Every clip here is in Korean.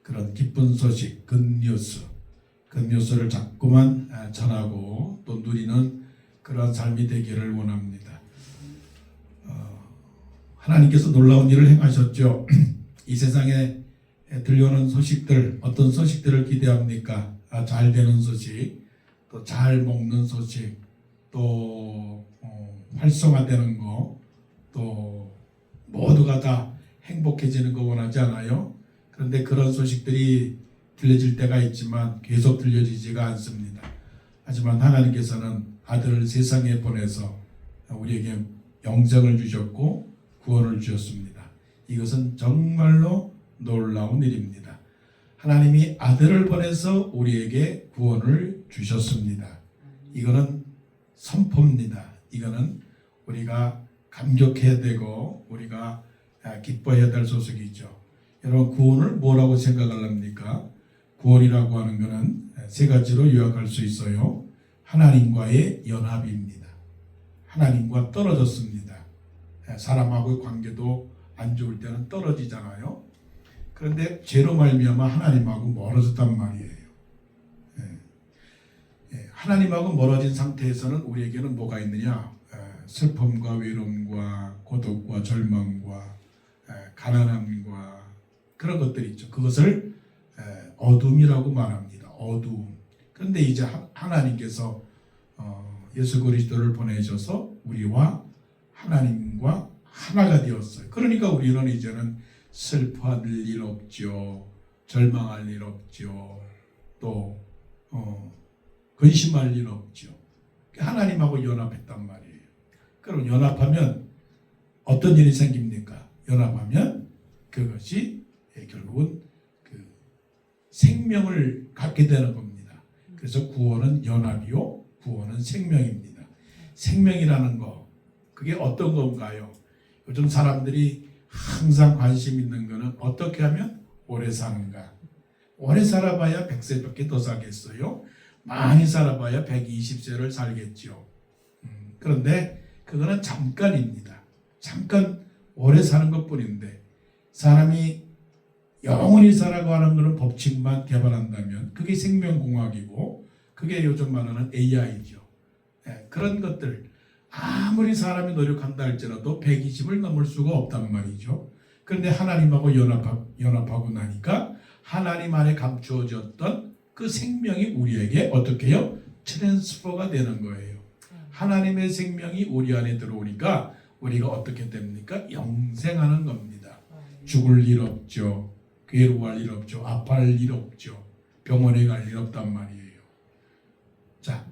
그런 기쁜 소식, 굿뉴스를 자꾸만 전하고 또 누리는 그런 삶이 되기를 원합니다. 하나님께서 놀라운 일을 행하셨죠. 이 세상에 들려오는 소식들, 어떤 소식들을 기대합니까? 잘 되는 소식, 또 잘 먹는 소식, 또 활성화되는 거, 또 모두가 다 행복해지는 거 원하지 않아요? 그런데 그런 소식들이 들려질 때가 있지만 계속 들려지지가 않습니다. 하지만 하나님께서는 아들을 세상에 보내서 우리에게 영생을 주셨고 구원을 주셨습니다. 이것은 정말로 놀라운 일입니다. 하나님이 아들을 보내서 우리에게 구원을 주셨습니다. 이거는 선포입니다. 이거는 우리가 감격해야 되고 우리가 기뻐해야 될 소식이죠. 여러분, 구원을 뭐라고 생각을 합니까? 구원이라고 하는 것은 세 가지로 요약할 수 있어요. 하나님과의 연합입니다. 하나님과 떨어졌습니다. 사람하고의 관계도 안 좋을 때는 떨어지잖아요. 그런데 죄로 말미암아 하나님하고 멀어졌단 말이에요. 하나님하고 멀어진 상태에서는 우리에게는 뭐가 있느냐? 슬픔과 외로움과 고독과 절망과 가난함과 그런 것들이 있죠. 그것을 어둠이라고 말합니다. 어두움. 그런데 이제 하나님께서 예수 그리스도를 보내셔서 우리와 하나님과 하나가 되었어요. 그러니까 우리는 이제는 슬퍼할 일 없죠. 절망할 일 없죠. 또 근심할 일 없죠. 하나님하고 연합했단 말이에요. 그럼 연합하면 어떤 일이 생깁니까? 연합하면 그것이 결국은 그 생명을 갖게 되는 겁니다. 그래서 구원은 연합이요, 구원은 생명입니다. 생명이라는 거, 그게 어떤 건가요? 요즘 사람들이 항상 관심 있는 거는 어떻게 하면 오래 사는가. 오래 살아봐야 100세밖에 더 살겠어요? 많이 살아봐야 120세를 살겠죠. 그런데 그거는 잠깐입니다. 잠깐 오래 사는 것뿐인데 사람이 영원히 살아가는 것은 법칙만 개발한다면 그게 생명공학이고 그게 요즘 말하는 AI죠. 그런 것들 아무리 사람이 노력한다 할지라도 120을 넘을 수가 없단 말이죠. 그런데 하나님하고 연합하고 나니까 하나님 안에 감추어졌던 그 생명이 우리에게 어떻게 해요? 트랜스퍼가 되는 거예요. 하나님의 생명이 우리 안에 들어오니까 우리가 어떻게 됩니까? 영생하는 겁니다. 죽을 일 없죠. 괴로워할 일 없죠. 아파할 일 없죠. 병원에 갈 일 없단 말이에요. 자,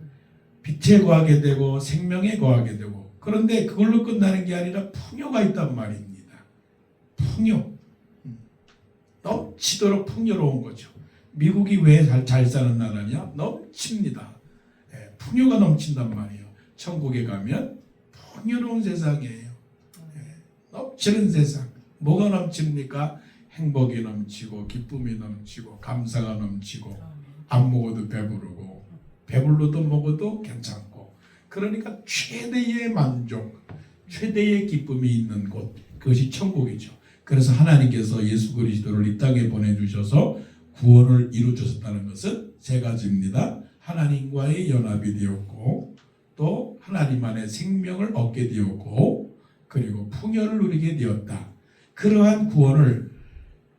빛에 거하게 되고 생명에 거하게 되고, 그런데 그걸로 끝나는 게 아니라 풍요가 있단 말입니다. 풍요. 넘치도록 풍요로운 거죠. 미국이 왜 잘 사는 나라냐? 넘칩니다. 풍요가 넘친단 말이에요. 천국에 가면 풍요로운 세상이에요. 넘치는 세상. 뭐가 넘칩니까? 행복이 넘치고 기쁨이 넘치고 감사가 넘치고 안 먹어도 배부르고 배불러도 먹어도 괜찮고, 그러니까 최대의 만족, 최대의 기쁨이 있는 곳, 그것이 천국이죠. 그래서 하나님께서 예수 그리스도를 이 땅에 보내주셔서 구원을 이루셨다는 것은 세 가지입니다. 하나님과의 연합이 되었고, 또 하나님 안에 생명을 얻게 되었고, 그리고 풍요를 누리게 되었다. 그러한 구원을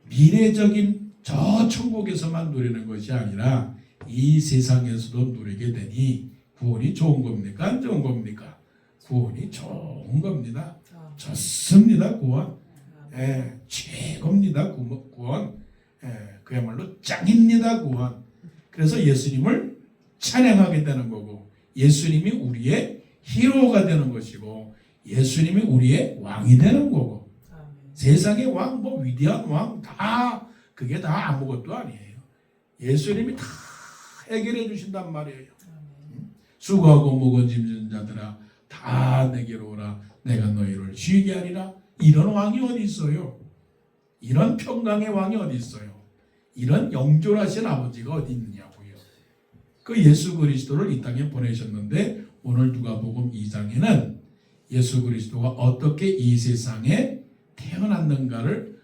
미래적인 저 천국에서만 누리는 것이 아니라 이 세상에서도 누리게 되니 구원이 좋은 겁니까? 안 좋은 겁니까? 구원이 좋은 겁니다. 좋습니다. 구원. 최고입니다. 구원. 그야말로 짱입니다. 구원. 그래서 예수님을 찬양하게 되는 거고, 예수님이 우리의 히로가 되는 것이고, 예수님이 우리의 왕이 되는 거고, 세상의 왕, 뭐 위대한 왕, 다 그게 다 아무것도 아니에요. 예수님이 다 해결해 주신단 말이에요. 수고하고 무거운 짐진 자들아 다 내게로 오라, 내가 너희를 쉬게 하리라. 이런 왕이 어디 있어요? 이런 평강의 왕이 어디 있어요? 이런 영존하신 아버지가 어디 있느냐고요. 그 예수 그리스도를 이 땅에 보내셨는데, 오늘 누가복음 2장에는 예수 그리스도가 어떻게 이 세상에 태어났는가를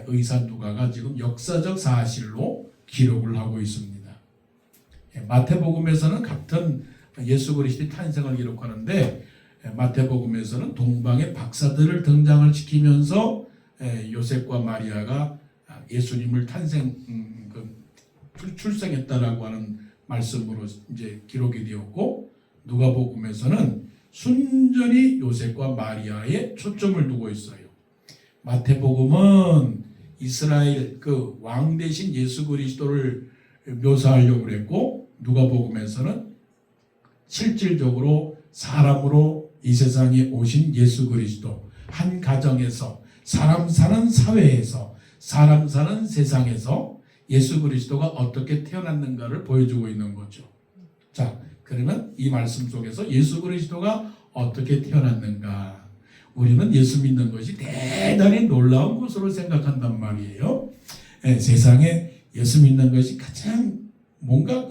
의사 누가가 지금 역사적 사실로 기록을 하고 있습니다. 마태복음에서는 같은 예수 그리스도의 탄생을 기록하는데 마태복음에서는 동방의 박사들을 등장을 시키면서 요셉과 마리아가 예수님을 출생했다라고 하는 말씀으로 이제 기록이 되었고, 누가복음에서는 순전히 요셉과 마리아에 초점을 두고 있어요. 마태복음은 이스라엘 그 왕 대신 예수 그리스도를 묘사하려고 했고, 누가복음에서는 실질적으로 사람으로 이 세상에 오신 예수 그리스도, 한 가정에서, 사람 사는 사회에서, 사람 사는 세상에서 예수 그리스도가 어떻게 태어났는가를 보여주고 있는 거죠. 자, 그러면 이 말씀 속에서 예수 그리스도가 어떻게 태어났는가, 우리는 예수 믿는 것이 대단히 놀라운 것으로 생각한단 말이에요. 세상에 예수 믿는 것이 가장 뭔가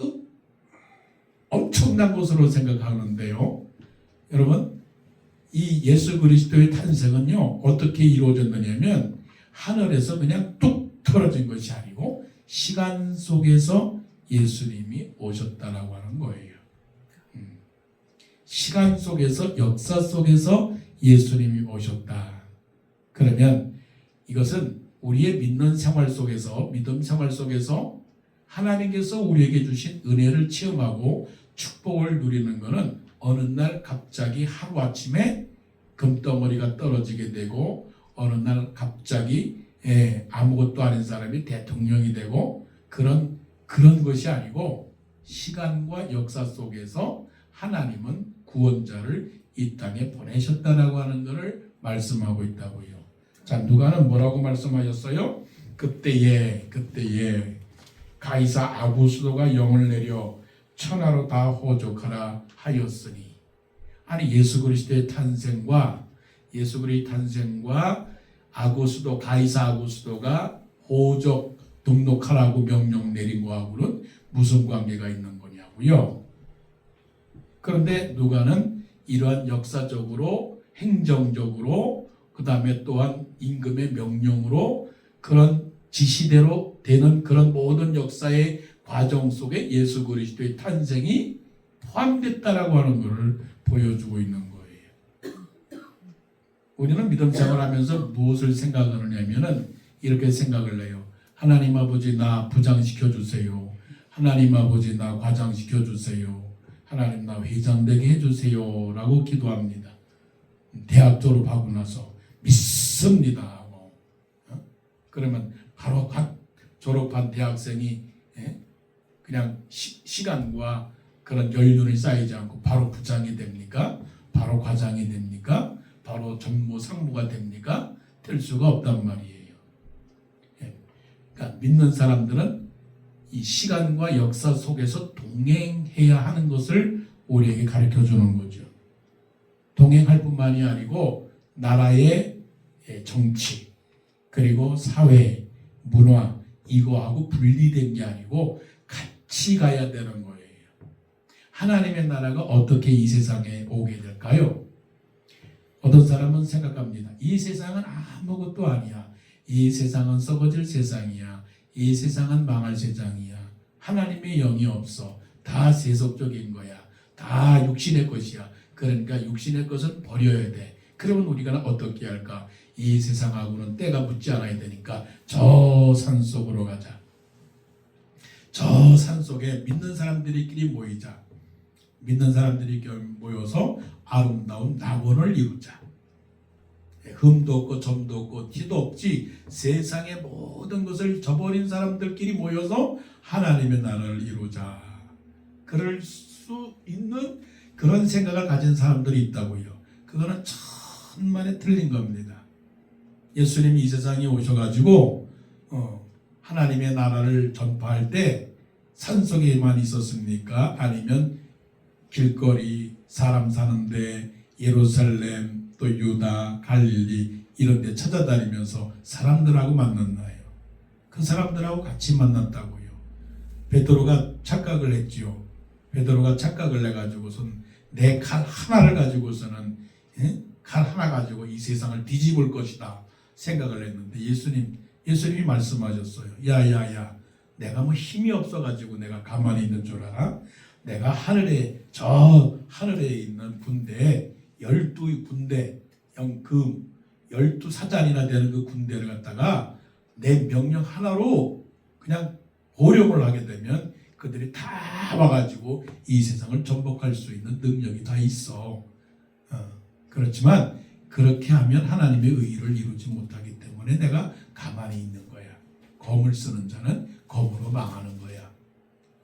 엄청난 것으로 생각하는데요. 여러분, 이 예수 그리스도의 탄생은요, 어떻게 이루어졌느냐면 하늘에서 그냥 뚝 떨어진 것이 아니고 시간 속에서 예수님이 오셨다라고 하는 거예요. 시간 속에서, 역사 속에서 예수님이 오셨다. 그러면 이것은 우리의 믿는 생활 속에서, 믿음 생활 속에서 하나님께서 우리에게 주신 은혜를 체험하고 축복을 누리는 것은 어느 날 갑자기 하루아침에 금덩어리가 떨어지게 되고, 어느 날 갑자기 아무것도 아닌 사람이 대통령이 되고, 그런 것이 아니고 시간과 역사 속에서 하나님은 구원자를 이 땅에 보내셨다라고 하는 것을 말씀하고 있다고요. 자, 누가는 뭐라고 말씀하셨어요? 그때에 가이사 아구스도가 영을 내려 천하로 다 호족하라 하였으니. 아니, 예수 그리스도의 탄생과 아구스도, 가이사 아구스도가 호족 등록하라고 명령 내린 거하고는 무슨 관계가 있는 거냐고요. 그런데 누가는 이러한 역사적으로, 행정적으로, 그 다음에 또한 임금의 명령으로 그런 지시대로 되는 그런 모든 역사의 과정 속에 예수 그리스도의 탄생이 포함됐다라고 하는 것을 보여주고 있는 거예요. 우리는 믿음 생활하면서 무엇을 생각하느냐면은 이렇게 생각을 해요. 하나님 아버지, 나 부장시켜 주세요. 하나님 아버지, 나 과장시켜 주세요. 하나님, 나 회장 되게 해주세요 라고 기도합니다. 대학 졸업하고 나서 믿습니다 하고, 그러면 바로 졸업한 대학생이 그냥 시간과 그런 연륜이 쌓이지 않고 바로 부장이 됩니까? 바로 과장이 됩니까? 바로 전무 상무가 됩니까? 될 수가 없단 말이에요. 그러니까 믿는 사람들은 이 시간과 역사 속에서 동행해야 하는 것을 우리에게 가르쳐 주는 거죠. 동행할 뿐만이 아니고 나라의 정치, 그리고 사회, 문화, 이거하고 분리된 게 아니고 같이 가야 되는 거예요. 하나님의 나라가 어떻게 이 세상에 오게 될까요? 어떤 사람은 생각합니다. 이 세상은 아무것도 아니야. 이 세상은 썩어질 세상이야. 이 세상은 망할 세상이야. 하나님의 영이 없어. 다 세속적인 거야. 다 육신의 것이야. 그러니까 육신의 것은 버려야 돼. 그러면 우리가 어떻게 할까? 이 세상하고는 때가 묻지 않아야 되니까 저 산 속으로 가자. 저 산 속에 믿는 사람들끼리 모이자. 믿는 사람들이 모여서 아름다운 낙원을 이루자. 흠도 없고 점도 없고 티도 없지, 세상의 모든 것을 저버린 사람들끼리 모여서 하나님의 나라를 이루자. 그럴 수 있는 그런 생각을 가진 사람들이 있다고요. 그거는 천만에 틀린 겁니다. 예수님이 이 세상에 오셔가지고 하나님의 나라를 전파할 때 산속에만 있었습니까? 아니면 길거리, 사람 사는데, 예루살렘, 또 유다, 갈릴리 이런 데 찾아다니면서 사람들하고 만났나요? 그 사람들하고 같이 만났다고요. 베드로가 착각을 했지요. 베드로가 착각을 해가지고선 내 칼 하나를 가지고서는 칼 하나 가지고 이 세상을 뒤집을 것이다 생각을 했는데, 예수님 예수님이 말씀하셨어요. 야야야, 내가 뭐 힘이 없어가지고 내가 가만히 있는 줄 알아? 내가 저 하늘에 있는 군대 12군대 그 12사단이나 되는 그 군대를 갖다가 내 명령 하나로 그냥 호령을 하게 되면 그들이 다 와가지고 이 세상을 정복할 수 있는 능력이 다 있어. 그렇지만 그렇게 하면 하나님의 의의를 이루지 못하기 때문에 내가 가만히 있는 거야. 검을 쓰는 자는 검으로 망하는 거야.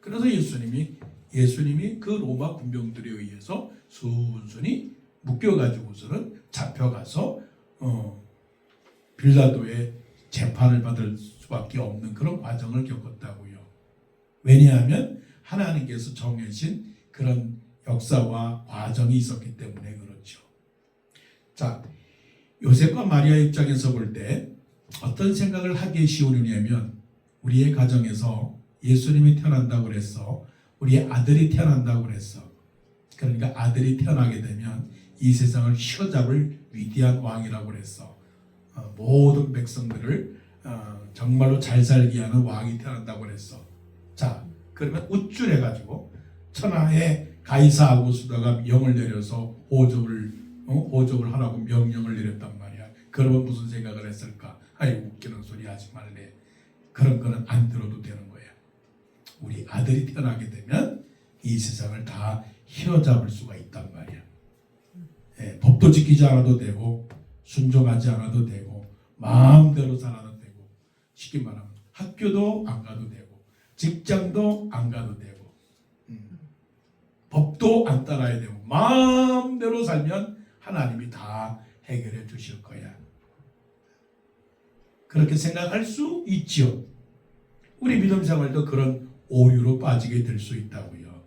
그래서 예수님이 그 로마 군병들에 의해서 순순히 묶여가지고서는 잡혀가서 빌라도의 재판을 받을 수밖에 없는 그런 과정을 겪었다고요. 왜냐하면 하나님께서 정해진 그런 역사와 과정이 있었기 때문에 그렇죠. 자, 요셉과 마리아 입장에서 볼 때 어떤 생각을 하기 쉬우냐면 우리의 가정에서 예수님이 태어난다고 그랬어. 우리의 아들이 태어난다고 그랬어. 그러니까 아들이 태어나게 되면 이 세상을 휘어잡을 위대한 왕이라고 그랬어. 모든 백성들을 정말로 잘 살게 하는 왕이 태어난다고 그랬어. 자, 그러면 우쭐해가지고 천하의 가이사 아구스도가 명을 내려서 호접을 하라고 명령을 내렸단 말이야. 그러면 무슨 생각을 했을까? 아이고, 웃기는 소리 하지 말래. 그런 거는 안 들어도 되는 거야. 우리 아들이 태어나게 되면 이 세상을 다 휘어잡을 수가 있단 말이야. 법도 지키지 않아도 되고 순종하지 않아도 되고 마음대로 살아도 되고 쉽게 말하면 학교도 안 가도 되고 직장도 안 가도 되고 법도 안 따라야 되고 마음대로 살면 하나님이 다 해결해 주실 거야. 그렇게 생각할 수 있지요. 우리 믿음 생활도 그런 오류로 빠지게 될 수 있다고요.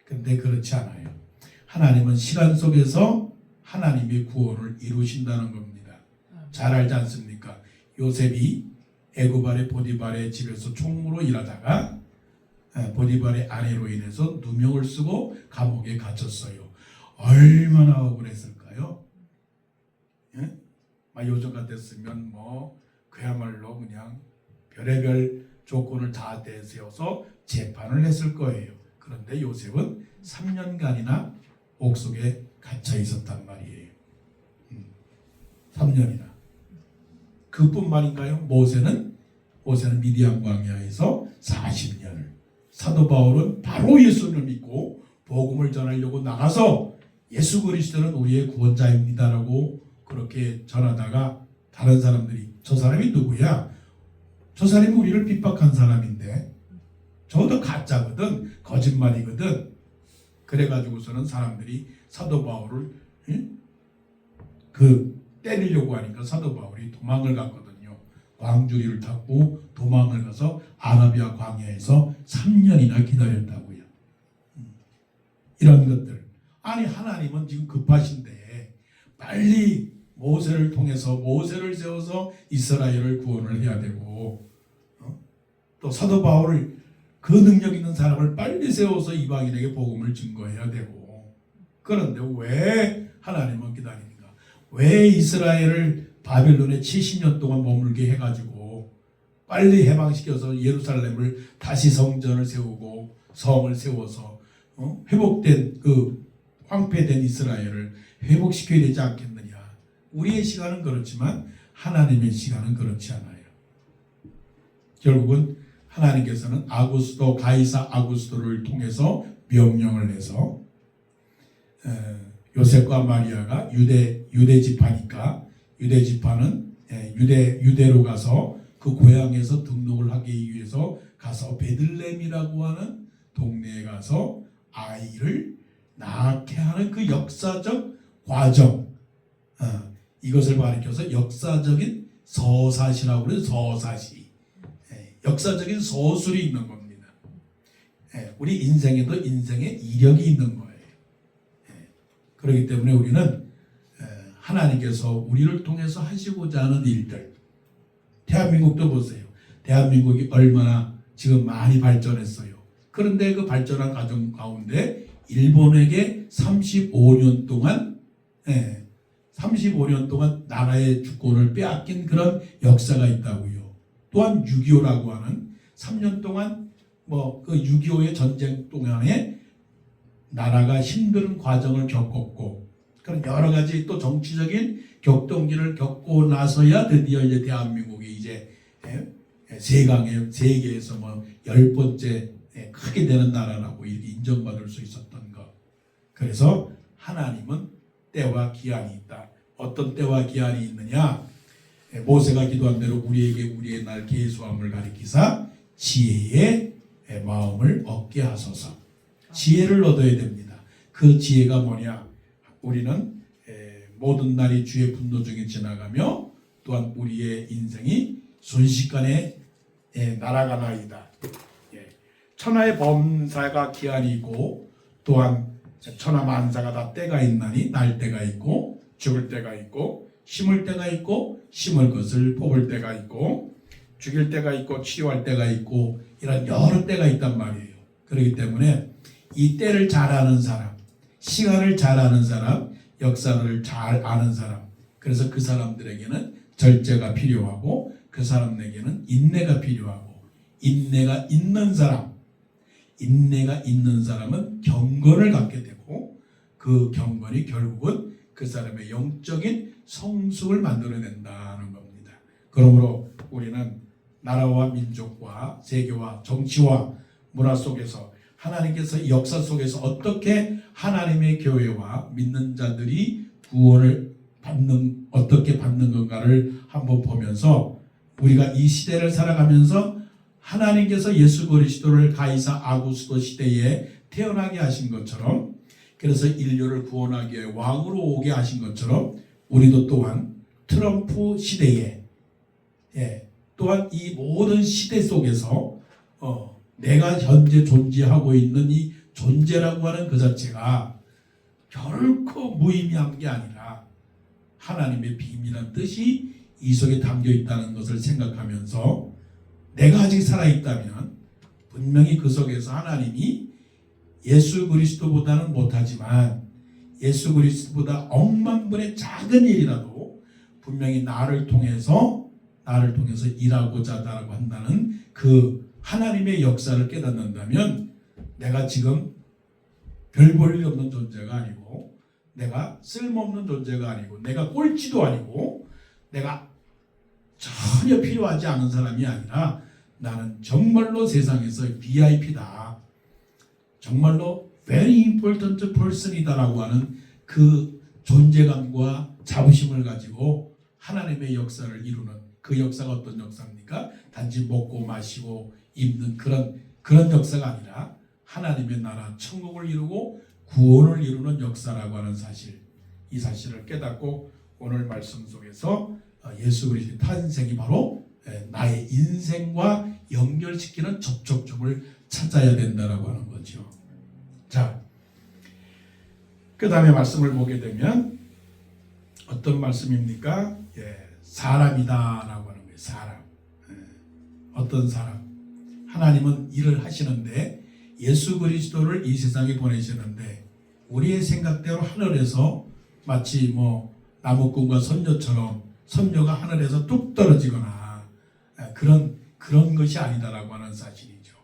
근데 그렇지 않아요. 하나님은 시간 속에서 하나님의 구원을 이루신다는 겁니다. 잘 알지 않습니까? 요셉이 애굽 아래 보디발의 집에서 총무로 일하다가 보디발의 아내로 인해서 누명을 쓰고 감옥에 갇혔어요. 얼마나 억울했을까요? 예? 요즘 같았으면 그야말로 그냥 별의별 조건을 다 내세워서 재판을 했을 거예요. 그런데 요셉은 3년간이나 옥속에 갇혀 있었단 말이에요. 3년이나. 그뿐만인가요? 모세는 미디안 광야에서 40년을. 사도 바울은 바로 예수를 믿고 복음을 전하려고 나가서 예수 그리스도는 우리의 구원자입니다라고 그렇게 전하다가 다른 사람들이 저 사람이 누구야? 저 사람이 우리를 핍박한 사람인데 저도 가짜거든, 거짓말이거든. 그래가지고서는 사람들이 사도 바울을 때리려고 하니까 사도 바울이 도망을 갔거든요. 광주리를 타고 도망을 가서 아라비아 광야에서 3년이나 기다렸다고요. 이런 것들. 아니, 하나님은 지금 급하신데 빨리 모세를 통해서 모세를 세워서 이스라엘을 구원을 해야 되고 또 사도 바울을 그 능력 있는 사람을 빨리 세워서 이방인에게 복음을 증거해야 되고 그런데 왜 하나님은 기다립니까? 왜 이스라엘을 바빌론에 70년 동안 머물게 해가지고 빨리 해방시켜서 예루살렘을 다시 성전을 세우고 성을 세워서 회복된 그 황폐된 이스라엘을 회복시켜야 되지 않겠느냐. 우리의 시간은 그렇지만 하나님의 시간은 그렇지 않아요. 결국은 하나님께서는 가이사 아구스도를 통해서 명령을 해서 요셉과 마리아가 유대 지파니까 유대 지파는 유대로 가서 그 고향에서 등록을 하기 위해서 가서 베들레헴이라고 하는 동네에 가서 아이를 낳게 하는 그 역사적 과정, 이것을 가리켜서 역사적인 서사시라고 그래요. 서사시. 역사적인 서술이 있는 겁니다. 우리 인생에도 인생의 이력이 있는 거예요. 그렇기 때문에 우리는 하나님께서 우리를 통해서 하시고자 하는 일들, 대한민국도 보세요. 대한민국이 얼마나 지금 많이 발전했어요. 그런데 그 발전한 과정 가운데 일본에게 35년 동안 나라의 주권을 빼앗긴 그런 역사가 있다고요. 또한 6.25라고 하는 3년 동안 뭐 그 6.25의 전쟁 동안에 나라가 힘든 과정을 겪었고 그런 여러 가지 또 정치적인 격동기를 겪고 나서야 드디어 이제 대한민국이 이제 세계에서 뭐 10번째 크게 되는 나라라고 이렇게 인정받을 수 있었던 것. 그래서 하나님은 때와 기한이 있다. 어떤 때와 기한이 있느냐? 모세가 기도한 대로 우리에게 우리의 날 계수함을 가리키사 지혜의 마음을 얻게 하소서. 지혜를 얻어야 됩니다. 그 지혜가 뭐냐? 우리는 모든 날이 주의 분노 중에 지나가며 또한 우리의 인생이 순식간에 날아가나이다. 천하의 범사가 기한이 있고 또한 천하 만사가 다 때가 있나니 날 때가 있고 죽을 때가 있고 심을 때가 있고 심을 것을 뽑을 때가 있고 죽일 때가 있고 치료할 때가 있고 이런 여러 때가 있단 말이에요. 그렇기 때문에 이 때를 잘 아는 사람, 시간을 잘 아는 사람, 역사를 잘 아는 사람, 그래서 그 사람들에게는 절제가 필요하고 그 사람에게는 인내가 필요하고 인내가 있는 사람은 경건을 갖게 되고 그 경건이 결국은 그 사람의 영적인 성숙을 만들어낸다는 겁니다. 그러므로 우리는 나라와 민족과 세계와 정치와 문화 속에서 하나님께서 역사 속에서 어떻게 하나님의 교회와 믿는 자들이 구원을 어떻게 받는 건가를 한번 보면서 우리가 이 시대를 살아가면서 하나님께서 예수 그리스도를 가이사 아구스도 시대에 태어나게 하신 것처럼 그래서 인류를 구원하기 위해 왕으로 오게 하신 것처럼 우리도 또한 트럼프 시대에 또한 이 모든 시대 속에서 내가 현재 존재하고 있는 이 존재라고 하는 그 자체가 결코 무의미한 게 아니라 하나님의 비밀한 뜻이 이 속에 담겨 있다는 것을 생각하면서 내가 아직 살아있다면 분명히 그 속에서 하나님이 예수 그리스도보다는 못하지만 예수 그리스도보다 억만분의 작은 일이라도 분명히 나를 통해서 일하고자 한다는 그 하나님의 역사를 깨닫는다면 내가 지금 별 볼 일 없는 존재가 아니고 내가 쓸모없는 존재가 아니고 내가 꼴찌도 아니고 내가 전혀 필요하지 않은 사람이 아니라 나는 정말로 세상에서 VIP다. 정말로 very important person이다라고 하는 그 존재감과 자부심을 가지고 하나님의 역사를 이루는 그 역사가 어떤 역사입니까? 단지 먹고 마시고 입는 그런 역사가 아니라 하나님의 나라 천국을 이루고 구원을 이루는 역사라고 하는 사실, 이 사실을 깨닫고 오늘 말씀 속에서 예수 그리스도의 탄생이 바로 나의 인생과 연결시키는 접촉점을 찾아야 된다라고 하는 거죠. 자, 그 다음에 말씀을 보게 되면 어떤 말씀입니까? 사람이다라고 하는 거예요. 사람. 어떤 사람. 하나님은 일을 하시는데 예수 그리스도를 이 세상에 보내시는데 우리의 생각대로 하늘에서 마치 뭐 나무꾼과 선녀처럼 선녀가 하늘에서 뚝 떨어지거나 그런 것이 아니다라고 하는 사실이죠.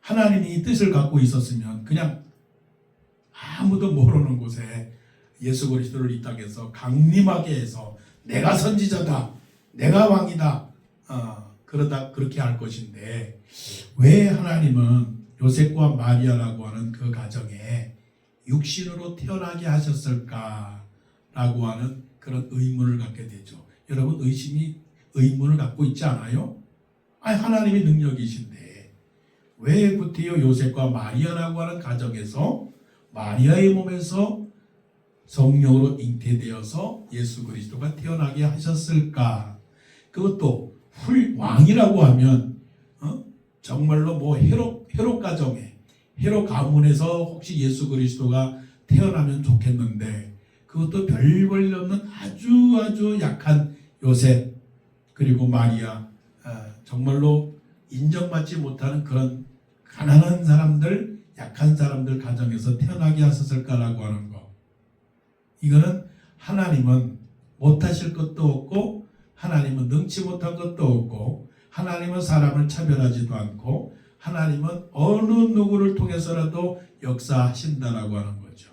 하나님이 이 뜻을 갖고 있었으면 그냥 아무도 모르는 곳에 예수 그리스도를 이 땅에서 강림하게 해서 내가 선지자다, 내가 왕이다, 그렇게 할 것인데 왜 하나님은 요셉과 마리아라고 하는 그 가정에 육신으로 태어나게 하셨을까라고 하는 그런 의문을 갖게 되죠. 여러분 의문을 갖고 있지 않아요? 아니 하나님의 능력이신데 왜 구태여 요셉과 마리아라고 하는 가정에서 마리아의 몸에서 성령으로 잉태되어서 예수 그리스도가 태어나게 하셨을까? 그것도 왕이라고 하면 정말로 뭐 헤롯 가정에 헤롯 가문에서 혹시 예수 그리스도가 태어나면 좋겠는데 그것도 별 볼 일 없는 아주 약한 요셉 그리고 마리아 정말로 인정받지 못하는 그런 가난한 사람들 약한 사람들 가정에서 태어나게 하셨을까라고 하는 거. 이거는 하나님은 못하실 것도 없고 하나님은 능치 못한 것도 없고 하나님은 사람을 차별하지도 않고 하나님은 어느 누구를 통해서라도 역사하신다라고 하는 거죠.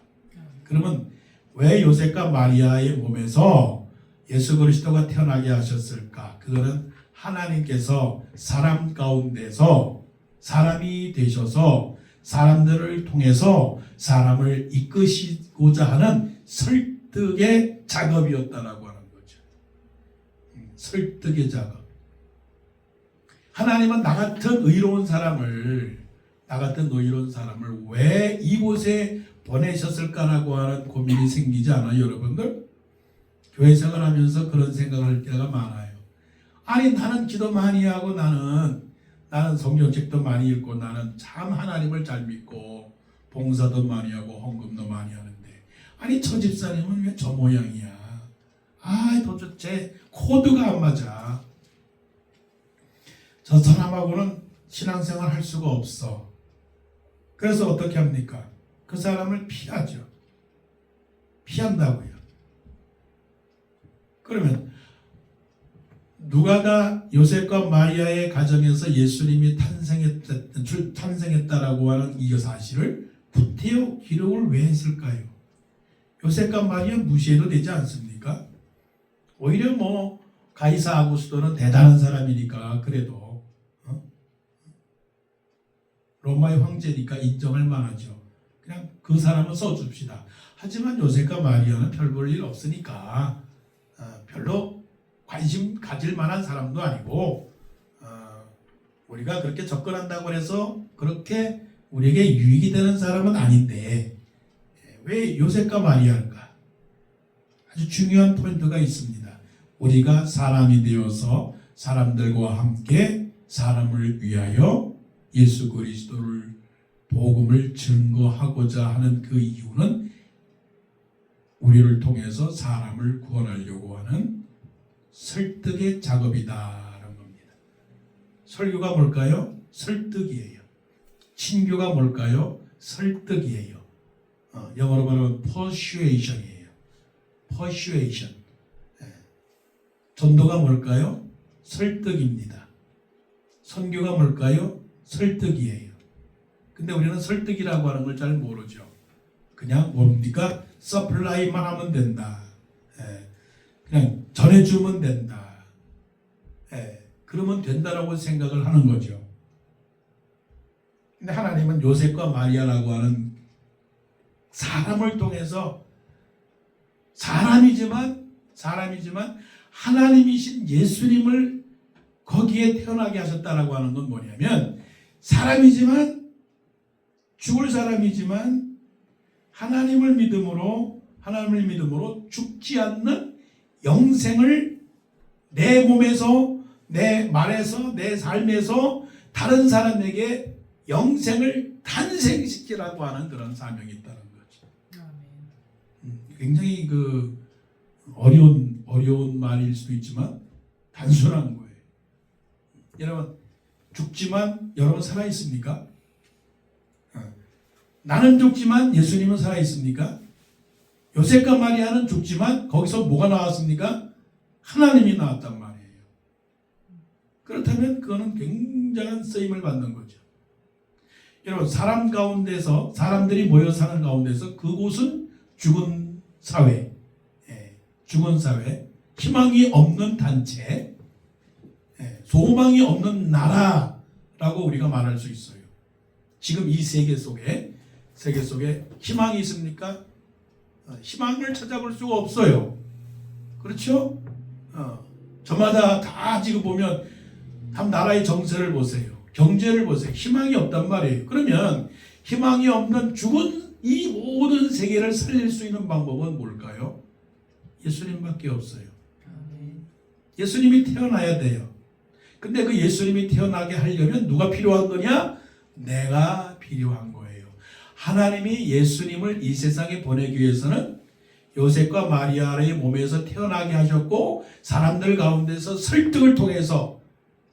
그러면 왜 요셉과 마리아의 몸에서 예수 그리스도가 태어나게 하셨을까? 그거는 하나님께서 사람 가운데서 사람이 되셔서 사람들을 통해서 사람을 이끄시고자 하는 설득의 작업이었다라고 하는 거죠. 설득의 작업. 하나님은 나 같은 의로운 사람을 왜 이곳에 보내셨을까라고 하는 고민이 생기지 않아요, 여러분들? 교회 생활하면서 그런 생각을 할 때가 많아요. 아니, 나는 기도 많이 하고 나는 성경책도 많이 읽고 나는 참 하나님을 잘 믿고 봉사도 많이 하고 헌금도 많이 하는데 아니, 저 집사님은 왜 저 모양이야? 도대체 코드가 안 맞아. 저 사람하고는 신앙생활 할 수가 없어. 그래서 어떻게 합니까? 그 사람을 피하죠. 피한다고요. 그러면 누가가 요셉과 마리아의 가정에서 예수님이 탄생했다라고 하는 이 사실을 구태여 기록을 왜 했을까요? 요셉과 마리아 무시해도 되지 않습니까? 오히려 가이사 아구스토는 대단한 사람이니까 그래도 로마의 황제니까 인정할 만하죠. 그냥 그 사람은 써줍시다. 하지만 요셉과 마리아는 별 볼 일 없으니까 별로 관심 가질 만한 사람도 아니고 우리가 그렇게 접근한다고 해서 그렇게 우리에게 유익이 되는 사람은 아닌데 왜 요셉과 마리아일까? 아주 중요한 포인트가 있습니다. 우리가 사람이 되어서 사람들과 함께 사람을 위하여 예수 그리스도를 복음을 증거하고자 하는 그 이유는 우리를 통해서 사람을 구원하려고 하는 설득의 작업이다라는 겁니다. 설교가 뭘까요? 설득이에요. 친교가 뭘까요? 설득이에요. 영어로 말하면 persuasion이에요. persuasion. 전도가 뭘까요? 설득입니다. 선교가 뭘까요? 설득이에요. 근데 우리는 설득이라고 하는 걸 잘 모르죠. 그냥 뭡니까? 서플라이만 하면 된다. 그냥 전해주면 된다. 그러면 된다라고 생각을 하는 거죠. 근데 하나님은 요셉과 마리아라고 하는 사람을 통해서 사람이지만 하나님이신 예수님을 거기에 태어나게 하셨다라고 하는 건 뭐냐면 사람이지만 죽을 사람이지만 하나님을 믿음으로 죽지 않는 영생을 내 몸에서 내 말에서 내 삶에서 다른 사람에게 영생을 탄생시키라고 하는 그런 사명이 있다는 거죠. 굉장히 어려운 말일 수도 있지만 단순한 거예요. 여러분 죽지만 여러분 살아 있습니까? 나는 죽지만 예수님은 살아 있습니까? 요셉과 마리아는 죽지만 거기서 뭐가 나왔습니까? 하나님이 나왔단 말이에요. 그렇다면 그거는 굉장한 쓰임을 받는 거죠. 여러분 사람 가운데서 사람들이 모여 사는 가운데서 그곳은 죽은 사회, 희망이 없는 단체, 소망이 없는 나라라고 우리가 말할 수 있어요. 지금 이 세계 속에 희망이 있습니까? 희망을 찾아볼 수가 없어요. 그렇죠? 저마다 다 지금 보면 한 나라의 정세를 보세요. 경제를 보세요. 희망이 없단 말이에요. 그러면 희망이 없는 죽은 이 모든 세계를 살릴 수 있는 방법은 뭘까요? 예수님밖에 없어요. 예수님이 태어나야 돼요. 근데 그 예수님이 태어나게 하려면 누가 필요한 거냐? 내가 필요한 거예요. 하나님이 예수님을 이 세상에 보내기 위해서는 요셉과 마리아의 몸에서 태어나게 하셨고 사람들 가운데서 설득을 통해서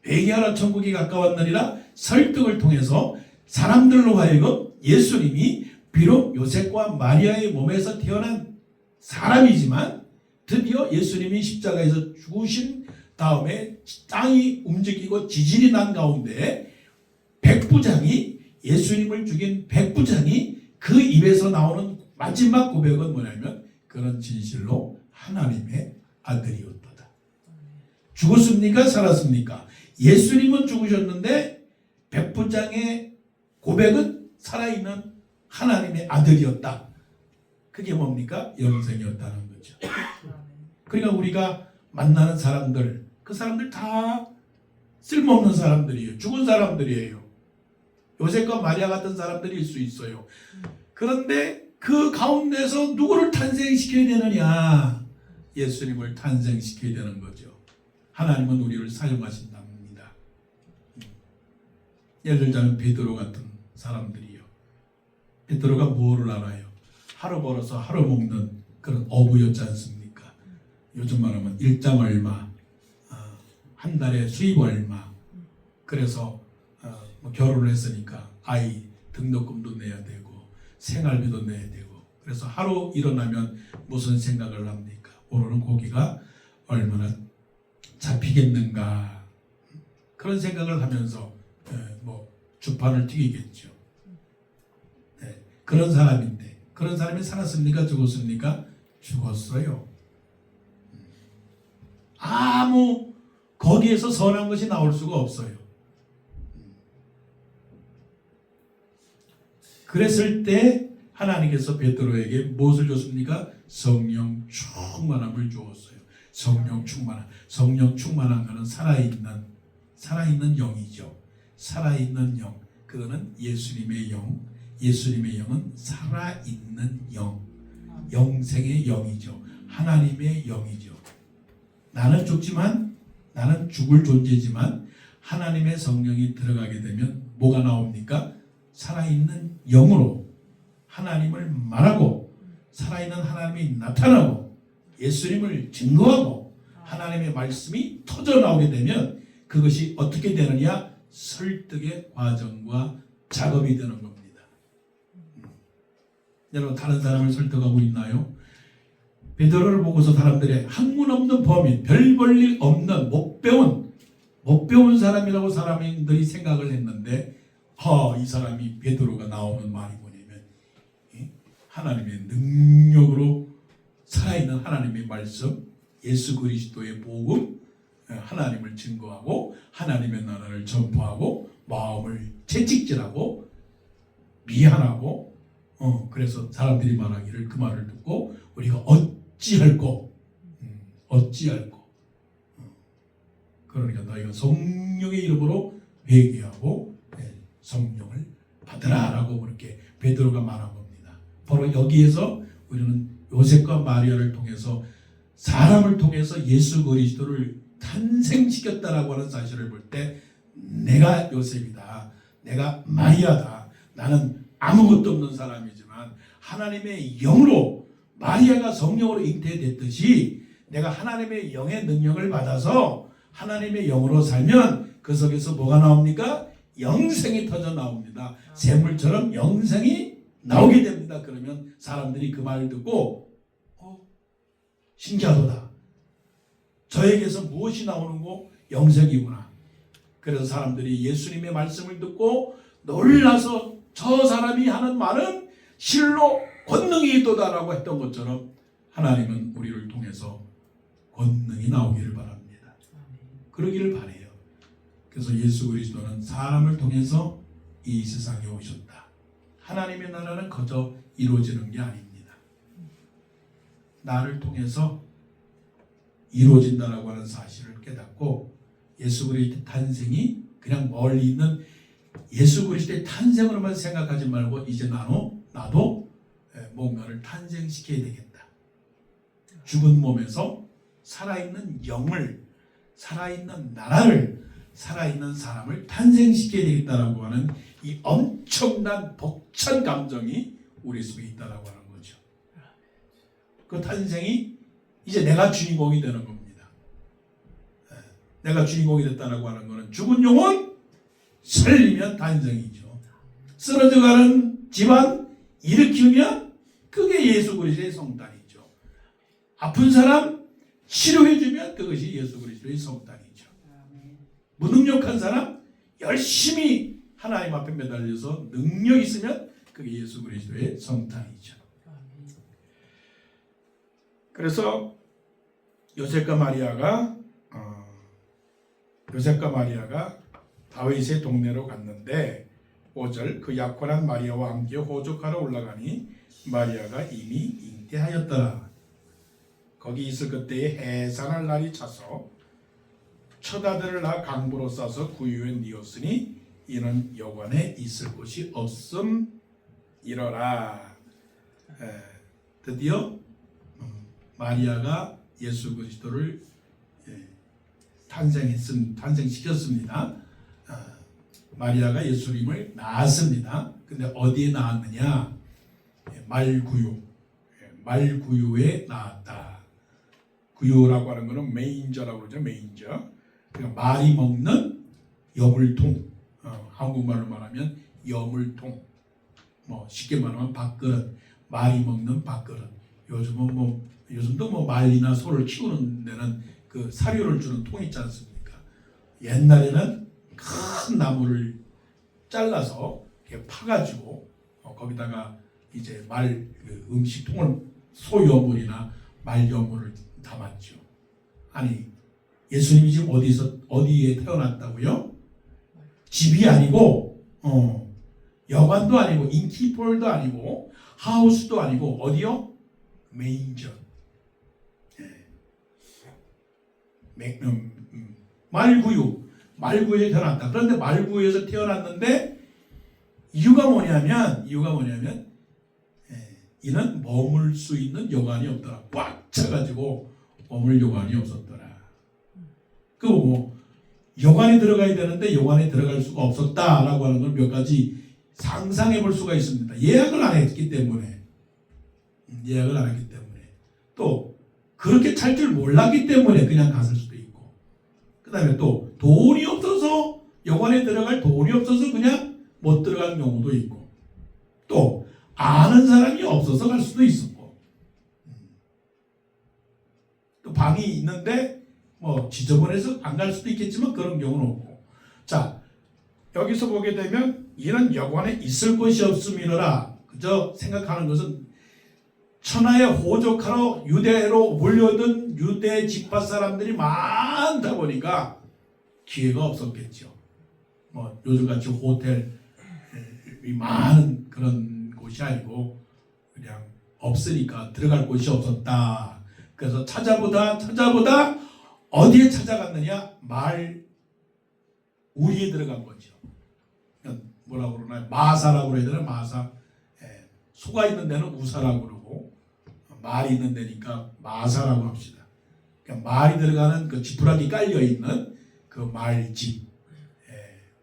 회개하라 천국이 가까웠느니라 설득을 통해서 사람들로 하여금 예수님이 비록 요셉과 마리아의 몸에서 태어난 사람이지만 드디어 예수님이 십자가에서 죽으신 다음에 땅이 움직이고 지진이 난 가운데 백부장이, 예수님을 죽인 백부장이 그 입에서 나오는 마지막 고백은 뭐냐면 그런 진실로 하나님의 아들이었다. 죽었습니까? 살았습니까? 예수님은 죽으셨는데 백부장의 고백은 살아있는 하나님의 아들이었다. 그게 뭡니까? 영생이었다는 거죠. 그러니까 우리가 만나는 사람들, 그 사람들 다 쓸모없는 사람들이에요. 죽은 사람들이에요. 요셉과 마리아 같은 사람들일 수 있어요. 그런데 그 가운데서 누구를 탄생시켜야 되느냐? 예수님을 탄생시켜야 되는 거죠. 하나님은 우리를 사용하신답니다. 예를 들자면 베드로 같은 사람들이요. 베드로가 뭐를 알아요? 하루 벌어서 하루 먹는 그런 어부였지 않습니까? 요즘 말하면 일당 얼마, 한 달에 수입 얼마. 그래서 뭐 결혼을 했으니까 아이 등록금도 내야 되고 생활비도 내야 되고, 그래서 하루 일어나면 무슨 생각을 합니까? 오늘은 고기가 얼마나 잡히겠는가, 그런 생각을 하면서 뭐 주판을 튀기겠죠. 네, 그런 사람인데, 그런 사람이 살았습니까? 죽었습니까? 죽었어요. 아무 거기에서 선한 것이 나올 수가 없어요. 그랬을 때 하나님께서 베드로에게 무엇을 줬습니까? 성령 충만함을 주었어요. 성령 충만함. 성령 충만한 것은 살아있는 영이죠. 살아있는 영. 그거는 예수님의 영. 예수님의 영은 살아있는 영. 영생의 영이죠. 하나님의 영이죠. 나는 죽지만, 나는 죽을 존재지만 하나님의 성령이 들어가게 되면 뭐가 나옵니까? 살아있는 영으로 하나님을 말하고, 살아있는 하나님이 나타나고, 예수님을 증거하고, 하나님의 말씀이 터져나오게 되면 그것이 어떻게 되느냐? 설득의 과정과 작업이 되는 겁니다. 여러분, 다른 사람을 설득하고 있나요? 베드로를 보고서 사람들의 학문 없는 범인, 별 볼 일 없는 못 배운 사람이라고 사람들이 생각을 했는데, 이 사람이 베드로가 나오는 말이 뭐냐면 하나님의 능력으로 살아있는 하나님의 말씀, 예수 그리스도의 복음, 하나님을 증거하고 하나님의 나라를 전파하고 마음을 채찍질하고 미안하고, 그래서 사람들이 말하기를, 그 말을 듣고 우리가 어찌할꼬. 그러니까 너희가 성령의 이름으로 회개하고 성령을 받으라라고 그렇게 베드로가 말한 겁니다. 바로 여기에서 우리는 요셉과 마리아를 통해서, 사람을 통해서 예수 그리스도를 탄생시켰다라고 하는 사실을 볼 때, 내가 요셉이다, 내가 마리아다, 나는 아무것도 없는 사람이지만 하나님의 영으로, 마리아가 성령으로 잉태됐듯이 내가 하나님의 영의 능력을 받아서 하나님의 영으로 살면 그 속에서 뭐가 나옵니까? 영생이 터져 나옵니다. 샘물처럼 영생이 나오게 됩니다. 그러면 사람들이 그 말을 듣고 신기하도다. 저에게서 무엇이 나오는고? 영생이구나. 그래서 사람들이 예수님의 말씀을 듣고 놀라서 저 사람이 하는 말은 실로 권능이 있도다라고 했던 것처럼 하나님은 우리를 통해서 권능이 나오기를 바랍니다. 그러기를 바라요. 그래서 예수 그리스도는 사람을 통해서 이 세상에 오셨다. 하나님의 나라는 거저 이루어지는 게 아닙니다. 나를 통해서 이루어진다라고 하는 사실을 깨닫고, 예수 그리스도의 탄생이 그냥 멀리 있는 예수 그리스도의 탄생으로만 생각하지 말고, 이제 나도 뭔가를 탄생시켜야 되겠다. 죽은 몸에서 살아있는 영을, 살아있는 나라를, 살아있는 사람을 탄생시켜야 되겠다라고 하는 이 엄청난 벅찬 감정이 우리 속에 있다라고 하는 거죠. 그 탄생이 이제 내가 주인공이 되는 겁니다. 내가 주인공이 됐다라고 하는 것은 죽은 영혼 살리면 탄생이죠. 쓰러져가는 집안 일으키면 그게 예수 그리스도의 성탄이죠. 아픈 사람 치료해주면 그것이 예수 그리스도의 성탄이죠. 무능력한 사람 열심히 하나님 앞에 매달려서 능력 있으면 그게 예수 그리스도의 성탄이죠. 그래서 요셉과 마리아가 다윗의 동네로 갔는데 5절 그 약혼한 마리아와 함께 호적하러 올라가니 마리아가 이미 잉태하였더라. 거기 있을 그때에 해산할 날이 차서 첫 아들을 낳아 강보로 싸서 구유에 뉘었으니 이는 여관에 있을 곳이 없음이러라. 드디어 마리아가 예수 그리스도를 탄생시켰습니다. 마리아가 예수님을 낳았습니다. 근데 어디에 낳았느냐? 말구유에 낳았다. 구유라고 하는 것은 메인저라고 그러죠. 메인저. 그러니까 말이 먹는 여물통. 한국말로 말하면 여물통. 쉽게 말하면 밥그릇. 말이 먹는 밥그릇. 요즘도 말이나 소를 키우는 데는 그 사료를 주는 통 있지 않습니까? 옛날에는 큰 나무를 잘라서 이렇게 파가지고 거기다가 이제 음식통을 소여물이나 말여물을 담았죠. 아니 예수님이 지금 어디에 태어났다고요? 집이 아니고 여관도 아니고 인키폴도 아니고 하우스도 아니고 어디요? 메인저. 말구유에 태어났다. 그런데 말구유에서 태어났는데 이유가 뭐냐면 이는 머물 수 있는 여관이 없더라. 꽉 차가지고 머물 여관이 없었더라. 여관에 들어가야 되는데 여관에 들어갈 수가 없었다라고 하는 걸 몇 가지 상상해 볼 수가 있습니다. 예약을 안 했기 때문에 또 그렇게 찰 줄 몰랐기 때문에 그냥 갔을 수도 있고, 그 다음에 또 돈이 없어서 여관에 들어갈 돈이 없어서 그냥 못 들어간 경우도 있고, 또 아는 사람이 없어서 갈 수도 있었고, 또 방이 있는데 지저분해서 안 갈 수도 있겠지만 그런 경우는 없고. 자, 여기서 보게 되면 이는 여관에 있을 곳이 없음이라 그저 생각하는 것은 천하에 호적하러 유대로 몰려든 유대 지파 사람들이 많다 보니까 기회가 없었겠죠. 요즘같이 호텔이 많은 그런 곳이 아니고 그냥 없으니까 들어갈 곳이 없었다. 그래서 찾아보다 어디에 찾아갔느냐? 우리에 들어간 거죠. 뭐라고 그러나요? 마사라고 그래야 되나? 마사. 소가 있는 데는 우사라고 그러고 말이 있는 데니까 마사라고 합시다. 그러니까 말이 들어가는 그 지푸라기 깔려 있는 그 말집,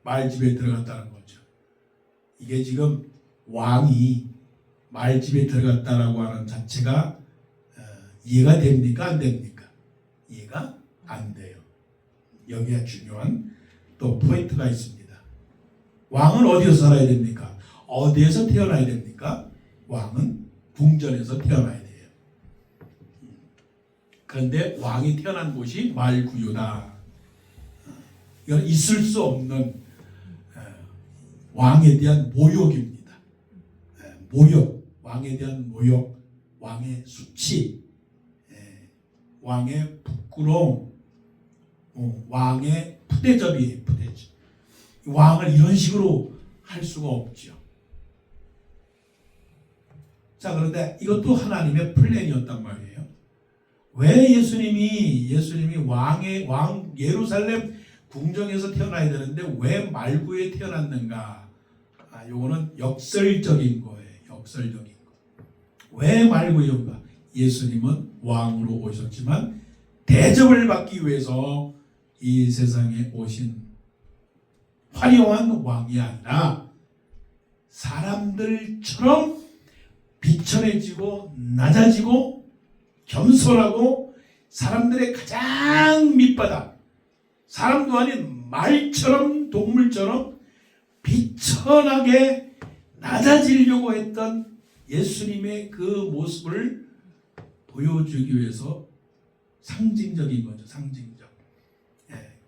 말집에 들어갔다는 거죠. 이게 지금 왕이 말집에 들어갔다라고 하는 자체가 이해가 됩니까? 안 됩니까? 이해가 안 돼요. 여기에 중요한 또 포인트가 있습니다. 왕은 어디서 살아야 됩니까? 어디에서 태어나야 됩니까? 왕은 궁전에서 태어나야 돼요. 그런데 왕이 태어난 곳이 말구유다. 이건 있을 수 없는 왕에 대한 모욕입니다. 왕에 대한 모욕, 왕의 수치, 왕의 부끄러움, 왕의 푸대접이에요. 푸대접. 왕을 이런 식으로 할 수가 없죠. 자, 그런데 이것도 하나님의 플랜이었단 말이에요. 왜 예수님이 왕 예루살렘 궁정에서 태어나야 되는데 왜 말구에 태어났는가? 요거는 역설적인 거예요. 역설적인 거. 왜 말구인가? 예수님은 왕으로 오셨지만 대접을 받기 위해서 이 세상에 오신 화려한 왕이 아니라 사람들처럼 비천해지고 낮아지고 겸손하고 사람들의 가장 밑바닥, 사람도 아닌 말처럼 동물처럼 비천하게 낮아지려고 했던 예수님의 그 모습을 보여주기 위해서 상징적인 거죠. 상징적.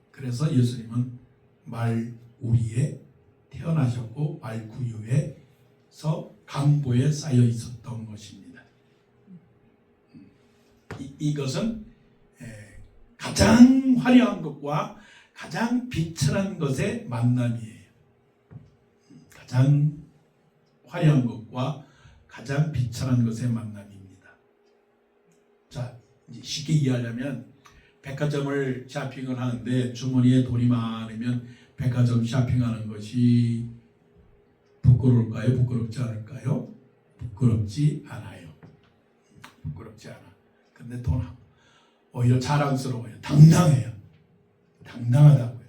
그래서 예수님은 말 우리에 태어나셨고 말 구유에서 강보에 쌓여 있었던 것입니다. 이것은 가장 화려한 것과 가장 비천한 것의 만남이에요. 가장 화려한 것과 가장 비천한 것의 만남입니다. 자, 이제 쉽게 이해하려면 백화점을 쇼핑을 하는데 주머니에 돈이 많으면 백화점 쇼핑하는 것이 부끄러울까요? 부끄럽지 않을까요? 부끄럽지 않아요. 부끄럽지 않아. 근데 돈 오히려 자랑스러워요. 당당해요. 당당하다고요.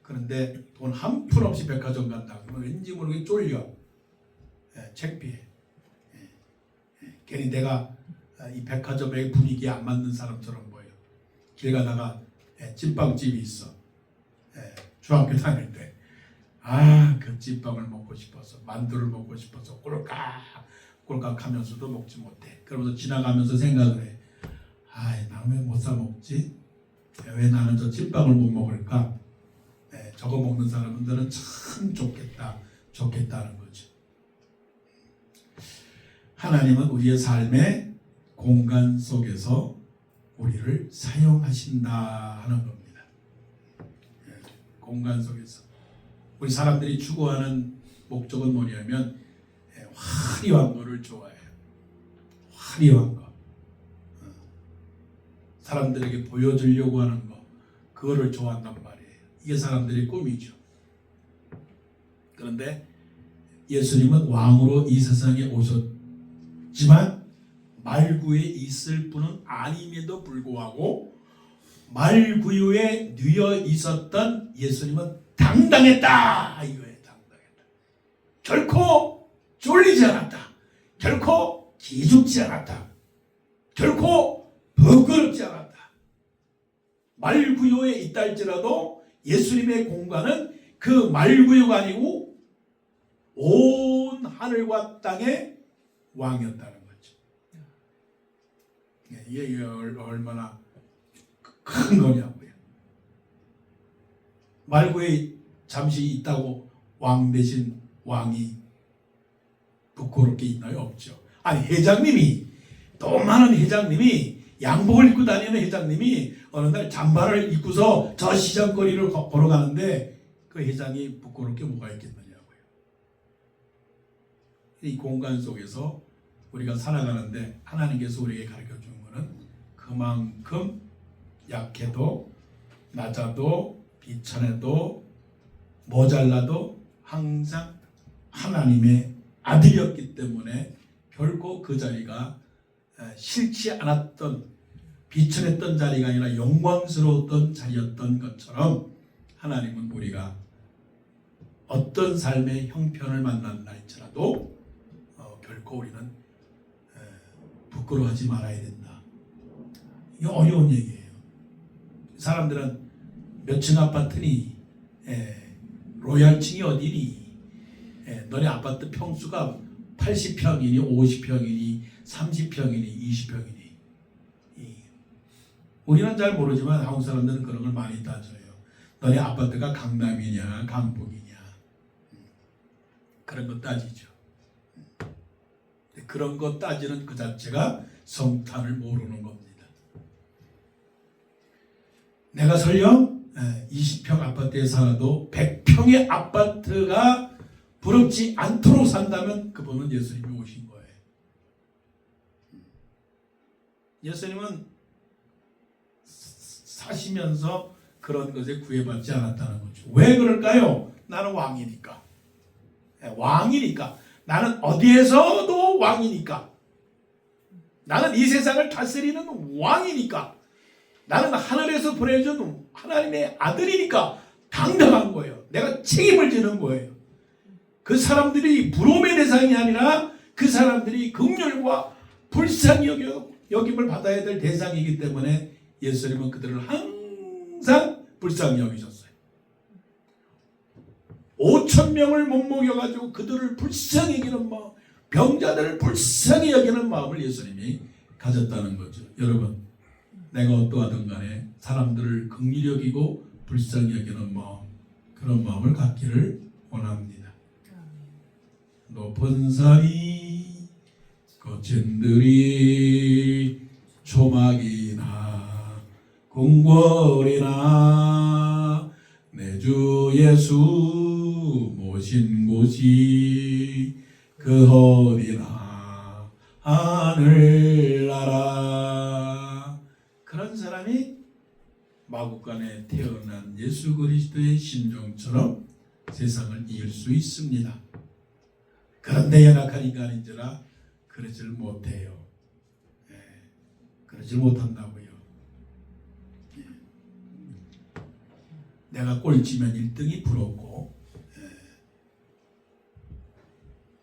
그런데 돈 한 푼 없이 백화점 간다 그러면 왠지 모르게 쫄려. 창피해. 괜히 내가 이 백화점의 분위기에 안 맞는 사람처럼 보여. 길 가다가 찐빵집이 있어. 중학교 다닐 때. 그 찐빵을 먹고 싶어서, 만두를 먹고 싶어서 꼴깍 하면서도 먹지 못해. 그러면서 지나가면서 생각을 해. 나는 왜 못 사 먹지? 왜 나는 저 찐빵을 못 먹을까? 저거 먹는 사람들은 참 좋겠다는 거죠. 하나님은 우리의 삶의 공간 속에서 우리를 사용하신다 하는 겁니다. 공간 속에서. 우리 사람들이 추구하는 목적은 뭐냐면 화려한 거를 좋아해요. 화려한 거. 사람들에게 보여주려고 하는 거. 그거를 좋아한단 말이에요. 이게 사람들의 꿈이죠. 그런데 예수님은 왕으로 이 세상에 오셨지만 말구에 있을 분은 아님에도 불구하고 말구유에 누워 있었던 예수님은 당당했다 이거예요. 당당했다. 결코 쫄리지 않았다. 결코 기죽지 않았다. 결코 부끄럽지 않았다. 말구유에 있다 할지라도 예수님의 공간은 그 말구유가 아니고 온 하늘과 땅의 왕이었다는 거죠. 이게 얼마나 큰 거냐고요. 말구에 잠시 있다고 왕 대신 왕이 부끄럽게 있나요? 없죠. 회장님이 또 많은 회장님이 양복을 입고 다니는 회장님이 어느 날 잠바를 입고서 저 시장거리를 걸어가는데 그 회장이 부끄럽게 뭐가 있겠느냐고요. 이 공간 속에서 우리가 살아가는데 하나님께서 우리에게 가르쳐 주는 것은 그만큼 약해도 낮아도 비천해도 모자라도 항상 하나님의 아들이었기 때문에 결코 그 자리가 싫지 않았던 비천했던 자리가 아니라 영광스러웠던 자리였던 것처럼 하나님은 우리가 어떤 삶의 형편을 만난다 할지라도 결코 우리는 부끄러워하지 말아야 된다. 이게 어려운 얘기예요. 사람들은 몇 층 아파트니 로얄층이 어디니 너네 아파트 평수가 80평이니 50평이니 30평이니 20평이니 우리는 잘 모르지만 한국 사람들은 그런 걸 많이 따져요. 너네 아파트가 강남이냐 강북이냐 그런 거 따지죠. 그런 거 따지는 그 자체가 성탄을 모르는 겁니다. 내가 설령 20평 아파트에 살아도 100평의 아파트가 부럽지 않도록 산다면 그분은 예수님이 오신 거예요. 예수님은 사시면서 그런 것에 구애받지 않았다는 거죠. 왜 그럴까요? 나는 왕이니까. 왕이니까. 나는 어디에서도 왕이니까. 나는 이 세상을 다스리는 왕이니까. 나는 하늘에서 보내준 하나님의 아들이니까 당당한 거예요. 내가 책임을 지는 거예요. 그 사람들이 부러움의 대상이 아니라 그 사람들이 긍휼과 불쌍히 여김을 받아야 될 대상이기 때문에 예수님은 그들을 항상 불쌍히 여기셨어요. 5,000명을 못 먹여가지고 그들을 불쌍히 여기는 마음, 병자들을 불쌍히 여기는 마음을 예수님이 가졌다는 거죠. 여러분, 내가 어떠하든 간에 사람들을 긍휼히 여기고 불쌍히 여기는 마음, 그런 마음을 갖기를 원합니다. 높은 산이 거친들이 초막이나 궁궐이나 내 주 예수 모신 곳이 그 어디나 하늘나라. 그런 사람이 마국간에 태어난 예수 그리스도의 심정처럼 세상을 이길 수 있습니다. 그런데 연약한 인간인지라 그러질 못해요. 그러질 못한다고요. 내가 꼴찌면 1등이 부럽고,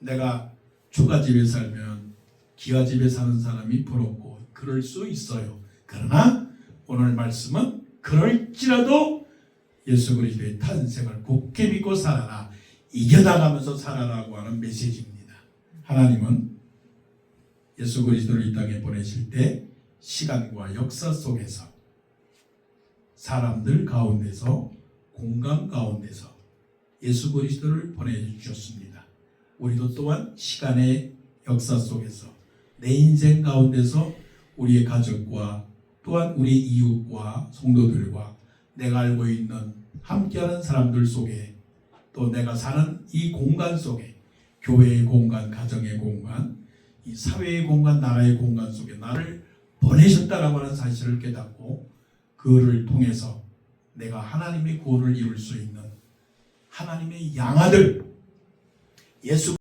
내가 초가집에 살면 기와집에 사는 사람이 부럽고 그럴 수 있어요. 그러나 오늘 말씀은 그럴지라도 예수 그리스도의 탄생을 굳게 믿고 살아라, 이겨나가면서 살아라고 하는 메시지입니다. 하나님은 예수 그리스도를 이 땅에 보내실 때 시간과 역사 속에서 사람들 가운데서 공간 가운데서 예수 그리스도를 보내주셨습니다. 우리도 또한 시간의 역사 속에서 내 인생 가운데서 우리의 가족과 또한 우리 이웃과 성도들과 내가 알고 있는 함께하는 사람들 속에 또 내가 사는 이 공간 속에 교회의 공간, 가정의 공간, 이 사회의 공간, 나라의 공간 속에 나를 보내셨다라고 하는 사실을 깨닫고 그를 통해서 내가 하나님의 구원을 이룰 수 있는 하나님의 양아들 예수